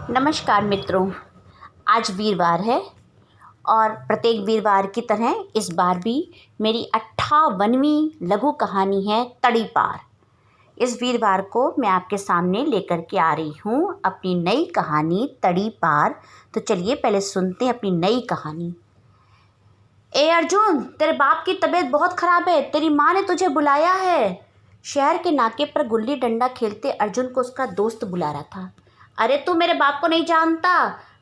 नमस्कार मित्रों। आज वीरवार है और प्रत्येक वीरवार की तरह इस बार भी मेरी 58वीं लघु कहानी है तड़ी पार। इस वीरवार को मैं आपके सामने लेकर के आ रही हूँ अपनी नई कहानी तड़ी पार। तो चलिए पहले सुनते हैं अपनी नई कहानी। ए अर्जुन, तेरे बाप की तबीयत बहुत ख़राब है, तेरी माँ ने तुझे बुलाया है। शहर के नाके पर गुल्ली डंडा खेलते अर्जुन को उसका दोस्त बुला रहा था। अरे तू मेरे बाप को नहीं जानता,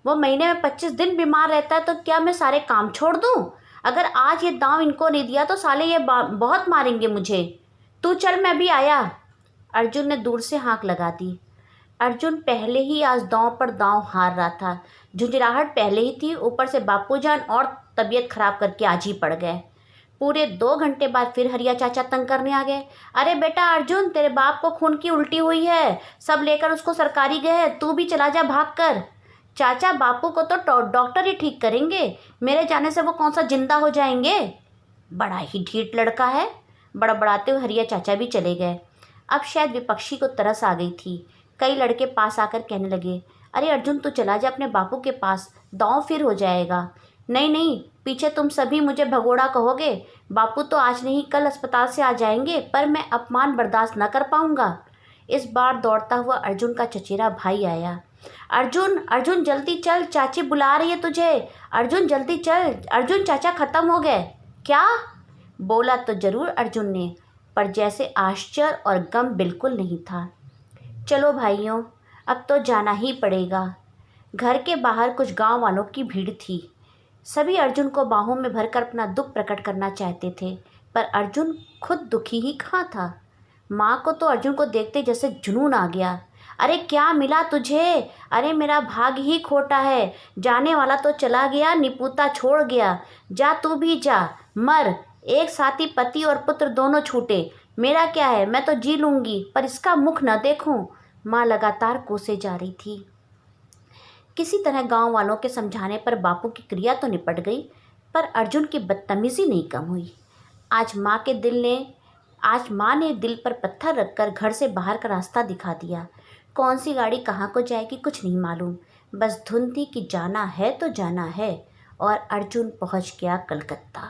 वो महीने में 25 दिन बीमार रहता है, तो क्या मैं सारे काम छोड़ दूँ? अगर आज ये दांव इनको नहीं दिया तो साले ये बहुत मारेंगे मुझे। तू चल, मैं भी आया। अर्जुन ने दूर से हाँक लगा दी। अर्जुन पहले ही आज दांव पर दांव हार रहा था। झुंझलाहट पहले ही थी, ऊपर से बापूजान और तबीयत खराब करके आज ही पड़ गए। पूरे 2 घंटे बाद फिर हरिया चाचा तंग करने आ गए। अरे बेटा अर्जुन, तेरे बाप को खून की उल्टी हुई है, सब लेकर उसको सरकारी गए हैं, तू भी चला जा भाग कर। चाचा, बापू को तो डॉक्टर ही ठीक करेंगे, मेरे जाने से वो कौन सा जिंदा हो जाएंगे। बड़ा ही ढीठ लड़का है। बड़बड़ाते हुए हरिया चाचा भी चले गए। अब शायद विपक्षी को तरस आ गई थी। कई लड़के पास आकर कहने लगे, अरे अर्जुन तू चला जा अपने बापू के पास, दांव फिर हो जाएगा। नहीं नहीं, पीछे तुम सभी मुझे भगोड़ा कहोगे। बापू तो आज नहीं कल अस्पताल से आ जाएंगे, पर मैं अपमान बर्दाश्त न कर पाऊंगा। इस बार दौड़ता हुआ अर्जुन का चचेरा भाई आया। अर्जुन अर्जुन जल्दी चल, चाची बुला रही है तुझे। अर्जुन जल्दी चल, अर्जुन चाचा ख़त्म हो गए। क्या बोला तो जरूर अर्जुन ने, पर जैसे आश्चर्य और गम बिल्कुल नहीं था। चलो भाइयों, अब तो जाना ही पड़ेगा। घर के बाहर कुछ गांव वालों की भीड़ थी। सभी अर्जुन को बाहों में भरकर अपना दुख प्रकट करना चाहते थे, पर अर्जुन खुद दुखी ही कहाँ था। माँ को तो अर्जुन को देखते जैसे जुनून आ गया। अरे क्या मिला तुझे? अरे मेरा भाग्य ही खोटा है, जाने वाला तो चला गया, निपुता छोड़ गया। जा तू भी जा, मर, एक साथी पति और पुत्र दोनों छूटे। मेरा क्या है, मैं तो जी लूँगी, पर इसका मुख न देखूँ। माँ लगातार कोसे जा रही थी। किसी तरह गांव वालों के समझाने पर बापू की क्रिया तो निपट गई, पर अर्जुन की बदतमीजी नहीं कम हुई। आज माँ ने दिल पर पत्थर रखकर घर से बाहर का रास्ता दिखा दिया। कौन सी गाड़ी कहाँ को जाएगी कुछ नहीं मालूम, बस धुन थी कि जाना है तो जाना है। और अर्जुन पहुँच गया कलकत्ता।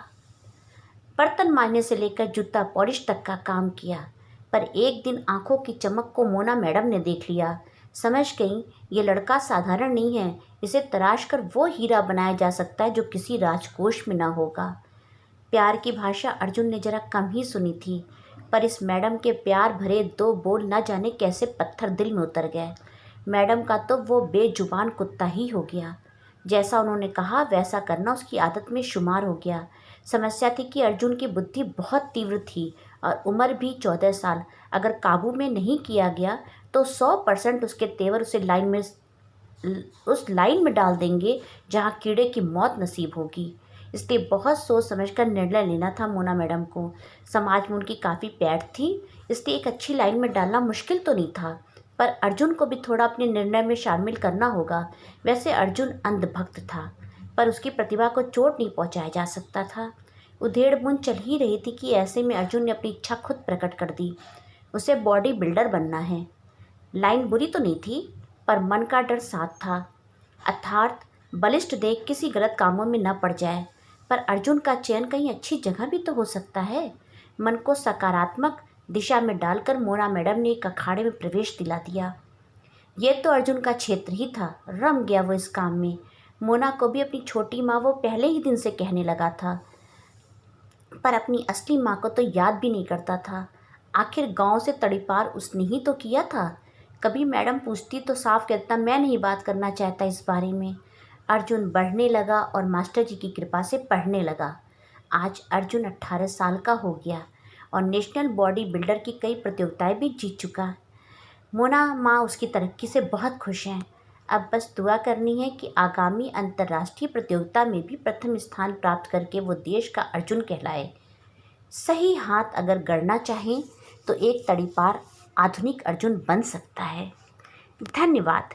बर्तन मांजने से लेकर जूता पॉलिश तक का काम किया, पर एक दिन आंखों की चमक को मोना मैडम ने देख लिया। समझ गई ये लड़का साधारण नहीं है, इसे तराश कर वो हीरा बनाया जा सकता है जो किसी राजकोष में ना होगा। प्यार की भाषा अर्जुन ने जरा कम ही सुनी थी, पर इस मैडम के प्यार भरे 2 बोल न जाने कैसे पत्थर दिल में उतर गए। मैडम का तो वो बेजुबान कुत्ता ही हो गया। जैसा उन्होंने कहा वैसा करना उसकी आदत में शुमार हो गया। समस्या थी कि अर्जुन की बुद्धि बहुत तीव्र थी और उम्र भी 14 साल। अगर काबू में नहीं किया गया तो 100% उसके तेवर उस लाइन में डाल देंगे जहाँ कीड़े की मौत नसीब होगी। इसलिए बहुत सोच समझकर निर्णय लेना था मोना मैडम को। समाज में उनकी काफ़ी पैठ थी, इसलिए एक अच्छी लाइन में डालना मुश्किल तो नहीं था, पर अर्जुन को भी थोड़ा अपने निर्णय में शामिल करना होगा। वैसे अर्जुन अंधभक्त था, पर उसकी प्रतिभा को चोट नहीं पहुंचाया जा सकता था। उधेड़-बुन चल ही रही थी कि ऐसे में अर्जुन ने अपनी इच्छा खुद प्रकट कर दी। उसे बॉडी बिल्डर बनना है। लाइन बुरी तो नहीं थी, पर मन का डर साथ था, अर्थात बलिष्ठ देख किसी गलत कामों में न पड़ जाए। पर अर्जुन का चयन कहीं अच्छी जगह भी तो हो सकता है। मन को सकारात्मक दिशा में डालकर मोना मैडम ने एक अखाड़े में प्रवेश दिला दिया। ये तो अर्जुन का क्षेत्र ही था, रम गया वो इस काम में। मोना को भी अपनी छोटी माँ वो पहले ही दिन से कहने लगा था, पर अपनी असली माँ को तो याद भी नहीं करता था। आखिर गांव से तड़ीपार उसने ही तो किया था। कभी मैडम पूछती तो साफ कहता, मैं नहीं बात करना चाहता इस बारे में। अर्जुन बढ़ने लगा और मास्टर जी की कृपा से पढ़ने लगा। आज अर्जुन 18 साल का हो गया और नेशनल बॉडी बिल्डर की कई प्रतियोगिताएं भी जीत चुका। मोना माँ उसकी तरक्की से बहुत खुश हैं। अब बस दुआ करनी है कि आगामी अंतर्राष्ट्रीय प्रतियोगिता में भी प्रथम स्थान प्राप्त करके वो देश का अर्जुन कहलाए। सही हाथ अगर गढ़ना चाहें तो एक तड़ीपार आधुनिक अर्जुन बन सकता है। धन्यवाद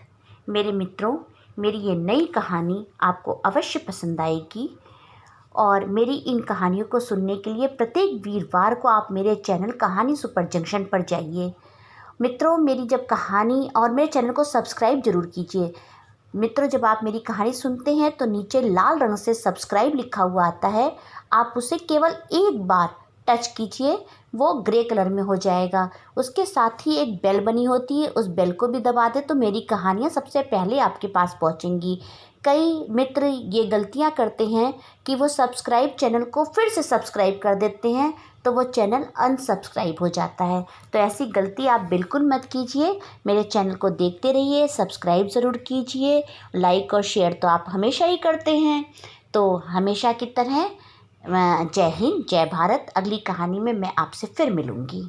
मेरे मित्रों, मेरी ये नई कहानी आपको अवश्य पसंद आएगी और मेरी इन कहानियों को सुनने के लिए प्रत्येक वीरवार को आप मेरे चैनल कहानी सुपर जंक्शन पर जाइए। मित्रों, मेरी जब कहानी और मेरे चैनल को सब्सक्राइब ज़रूर कीजिए। मित्रों, जब आप मेरी कहानी सुनते हैं तो नीचे लाल रंग से सब्सक्राइब लिखा हुआ आता है, आप उसे केवल एक बार टच कीजिए, वो ग्रे कलर में हो जाएगा। उसके साथ ही एक बेल बनी होती है, उस बेल को भी दबा दें तो मेरी कहानियाँ सबसे पहले आपके पास पहुँचेंगी। कई मित्र ये गलतियाँ करते हैं कि वो सब्सक्राइब चैनल को फिर से सब्सक्राइब कर देते हैं, तो वो चैनल अनसब्सक्राइब हो जाता है। तो ऐसी गलती आप बिल्कुल मत कीजिए। मेरे चैनल को देखते रहिए, सब्सक्राइब ज़रूर कीजिए। लाइक और शेयर तो आप हमेशा ही करते हैं। तो हमेशा की तरह जय हिंद, जय भारत। अगली कहानी में मैं आपसे फिर मिलूँगी।